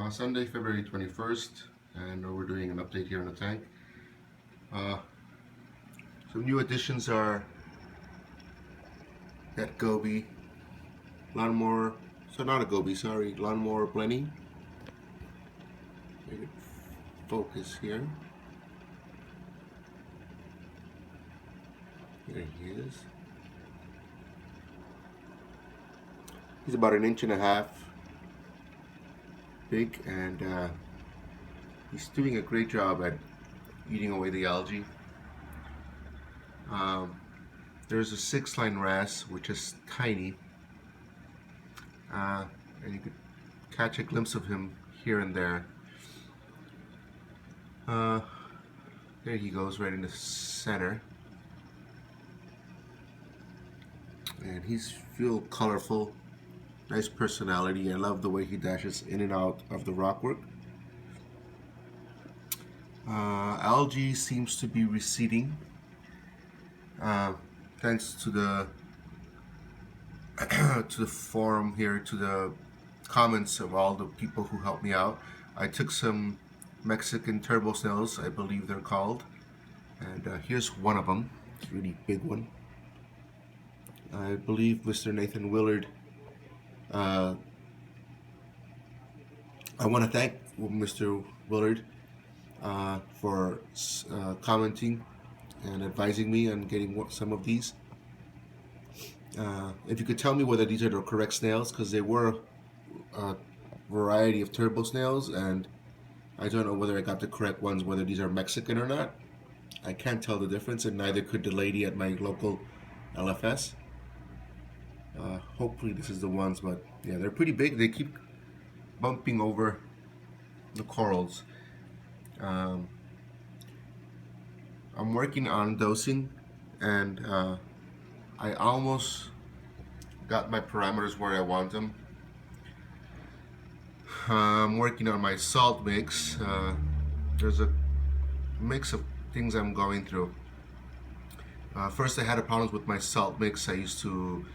Sunday, February 21st, and we're doing an update here on the tank. Uh, some new additions are that Gobi lawnmower, not a Gobi, sorry, lawnmower blending. Make it focus here. There he is. He's about 1.5 inches big, and he's doing a great job at eating away the algae. There's a 6-line RAS, which is tiny, and you could catch a glimpse of him here and there. There he goes, right in the center, and he's real colorful, nice personality. I love the way he dashes in and out of the rockwork. Algae seems to be receding, thanks to the to the forum here, to the comments of all the people who helped me out. I took some Mexican turbo snails, I believe they're called, and here's one of them. It's a really big one. I believe Mr. Nathan Willard. I want to thank Mr. Willard for commenting and advising me on getting some of these. If you could tell me whether these are the correct snails, because they were a variety of turbo snails, and I don't know whether I got the correct ones, whether these are Mexican or not. I can't tell the difference, and neither could the lady at my local LFS. Hopefully this is the ones, but yeah, they're pretty big. They keep bumping over the corals. I'm working on dosing, and I almost got my parameters where I want them. I'm working on my salt mix. There's a mix of things I'm going through. First, I had problems with my salt mix. I used to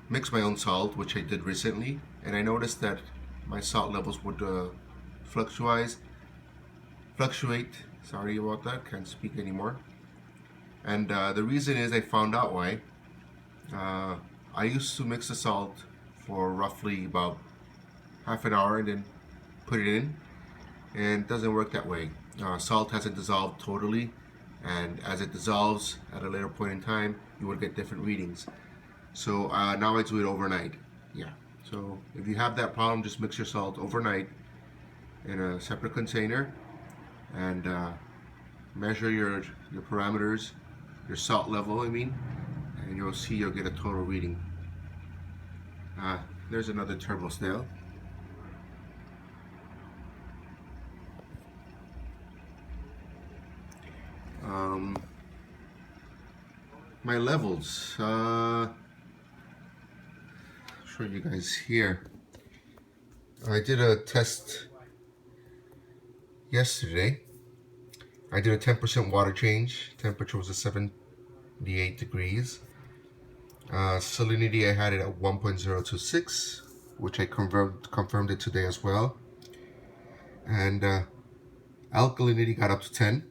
mix my own salt, which I did recently, and I noticed that my salt levels would fluctuate. Sorry about that, can't speak anymore. And the reason is, I found out why. I used to mix the salt for roughly about half an hour and then put it in, and it doesn't work that way. Salt hasn't dissolved totally, and as it dissolves at a later point in time, you will get different readings. So now I do it overnight. Yeah. So if you have that problem, just mix your salt overnight in a separate container, and measure your parameters, your salt level, I mean, and you'll get a total reading. There's another turbo snail. My levels. Show you guys here. I did a test yesterday. I did a 10% water change. Temperature was at 78 degrees. Salinity, I had it at 1.026, which I confirmed it today as well. And alkalinity got up to 10.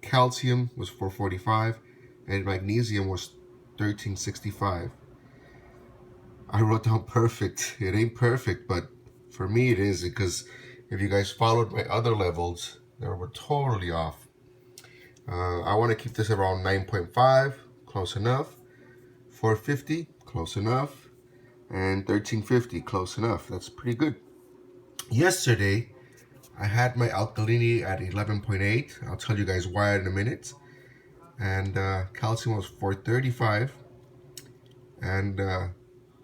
Calcium was 445, and magnesium was 1365. I wrote down perfect. It ain't perfect, but for me it is, because if you guys followed my other levels, they were totally off. I want to keep this around 9.5, close enough. 450, close enough. And 1350, close enough. That's pretty good. Yesterday, I had my alkalinity at 11.8. I'll tell you guys why in a minute. And calcium was 435. And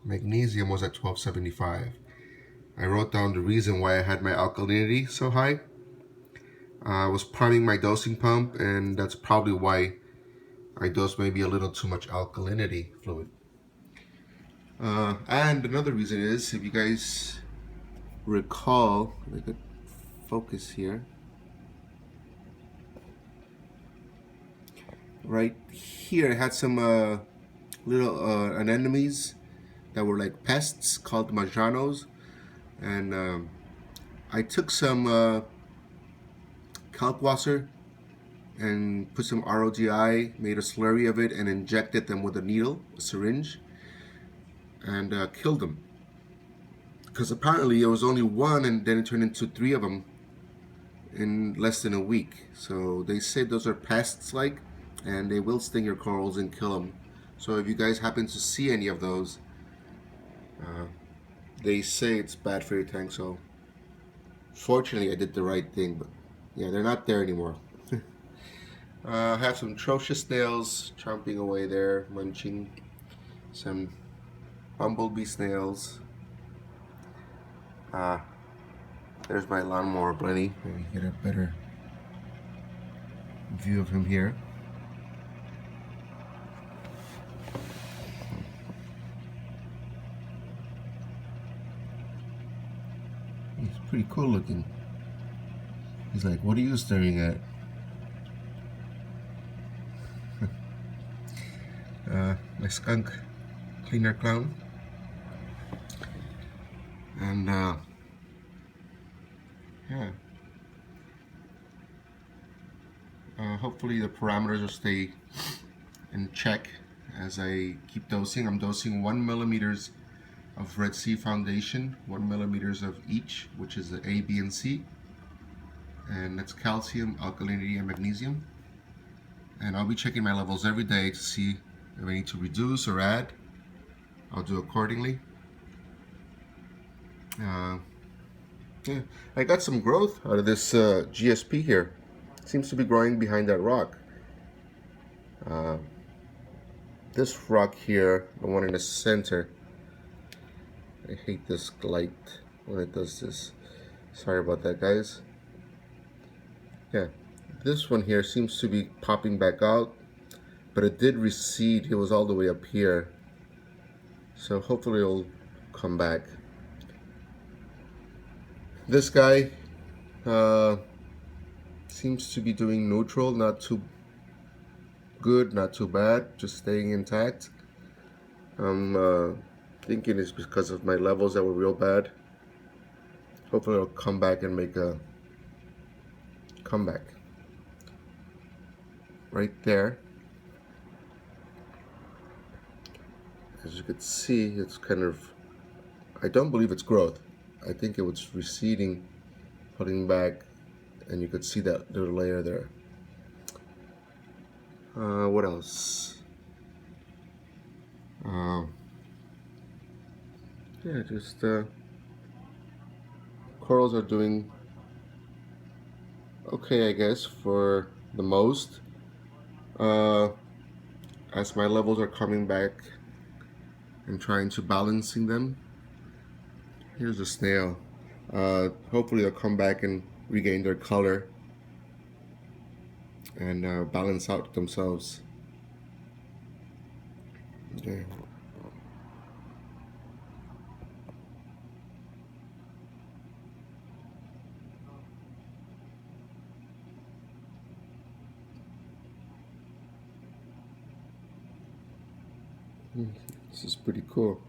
magnesium was at 1275. I wrote down the reason why I had my alkalinity so high. I was priming my dosing pump, and that's probably why I dosed maybe a little too much alkalinity fluid. And another reason is, if you guys recall, I could focus here. Right here, I had some little anemones that were like pests called Majanos, and I took some Kalkwasser and put some RODI, made a slurry of it, and injected them with a needle, a syringe, and killed them. Because apparently it was only one, and then it turned into 3 of them in less than a week. So they say those are pests, like, and they will sting your corals and kill them. So if you guys happen to see any of those, they say it's bad for your tank. So fortunately, I did the right thing. But yeah, they're not there anymore. I have some atrocious snails chomping away there, munching. Some bumblebee snails. There's my lawnmower bunny. Maybe get a better view of him here. He's pretty cool looking. He's like, what are you staring at? My skunk cleaner clown. And yeah. Hopefully the parameters will stay in check as I keep dosing. I'm dosing 1 millimeters of Red Sea Foundation, 1 millimeters of each, which is the A, B, and C. And that's calcium, alkalinity, and magnesium. And I'll be checking my levels every day to see if I need to reduce or add. I'll do accordingly. Yeah, I got some growth out of this GSP here. Seems to be growing behind that rock. This rock here, the one in the center, I hate this light when it does this. Sorry about that, guys. Yeah, this one here seems to be popping back out, but it did recede. It was all the way up here, so hopefully it'll come back. This guy seems to be doing neutral, not too good, not too bad, just staying intact. I'm thinking it's because of my levels that were real bad. Hopefully it'll come back and make a comeback. Right there. As you can see, it's kind of, I don't believe it's growth. I think it was receding, pulling back, and you could see that little layer there. What else? Yeah, just corals are doing okay, I guess, for the most. As my levels are coming back and trying to balancing them. Here's a snail. Hopefully they'll come back and regain their color and balance out themselves. Yeah. This is pretty cool.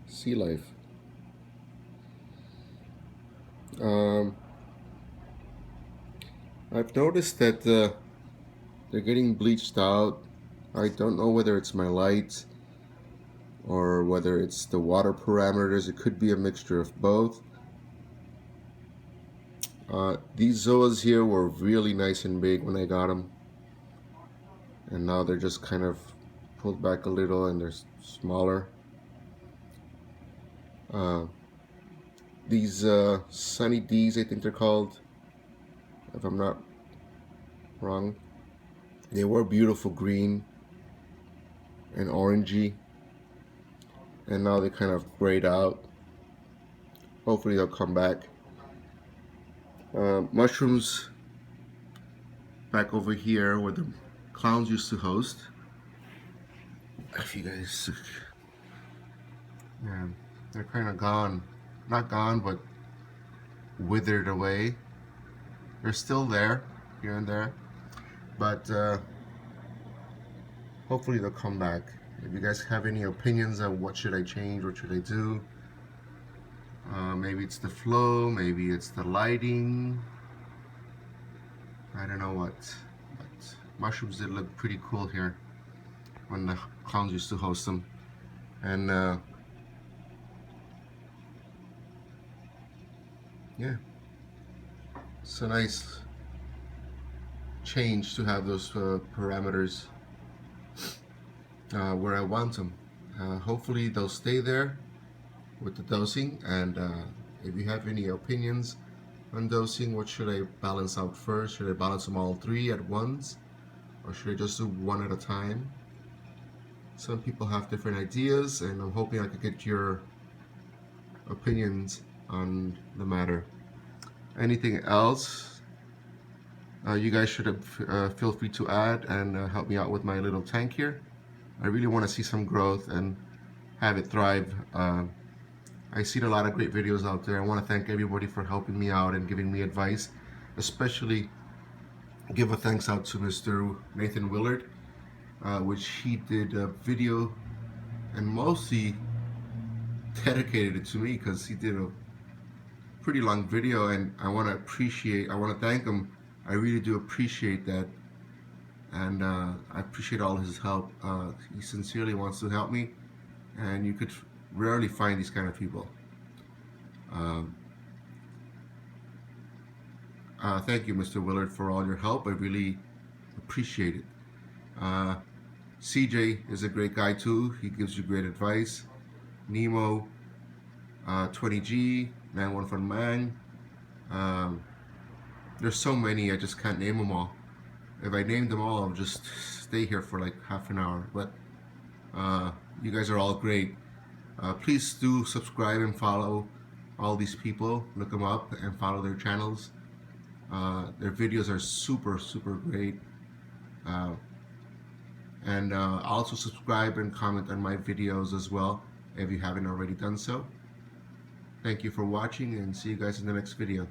Sea life. I've noticed that they're getting bleached out. I don't know whether it's my light or whether it's the water parameters. It could be a mixture of both. These zoas here were really nice and big when I got them, and now they're just kind of pulled back a little and they're smaller. These Sunny D's, I think they're called, if I'm not wrong, they were beautiful green and orangey, and now they kind of grayed out. Hopefully they'll come back. Mushrooms back over here where the clowns used to host. If you guys, yeah, they're kind of gone. Not gone, but withered away. They're still there, here and there, but hopefully they'll come back. If you guys have any opinions on what should I change, what should I do, Maybe it's the flow, maybe it's the lighting. I don't know what. But mushrooms did look pretty cool here when the clowns used to host them. And yeah, it's a nice change to have those parameters where I want them. Hopefully they'll stay there with the dosing, and if you have any opinions on dosing, what should I balance out first? Should I balance them all three at once, or should I just do one at a time? Some people have different ideas, and I'm hoping I could get your opinions on the matter. Anything else you guys should feel free to add and help me out with my little tank here. I really want to see some growth and have it thrive. I've seen a lot of great videos out there. I want to thank everybody for helping me out and giving me advice, especially give a thanks out to Mr. Nathan Willard, which he did a video and mostly dedicated it to me because he did a pretty long video, and I want to thank him. I really do appreciate that, and I appreciate all his help. He sincerely wants to help me, and you could rarely find these kind of people. Thank you, Mr. Willard, for all your help. I really appreciate it. CJ is a great guy too. He gives you great advice. Nemo, 20G, Man One from Man. There's so many, I just can't name them all. If I named them all, I'll just stay here for like half an hour. But you guys are all great. Please do subscribe and follow all these people. Look them up and follow their channels. Their videos are super great. And also subscribe and comment on my videos as well if you haven't already done so. Thank you for watching, and see you guys in the next video.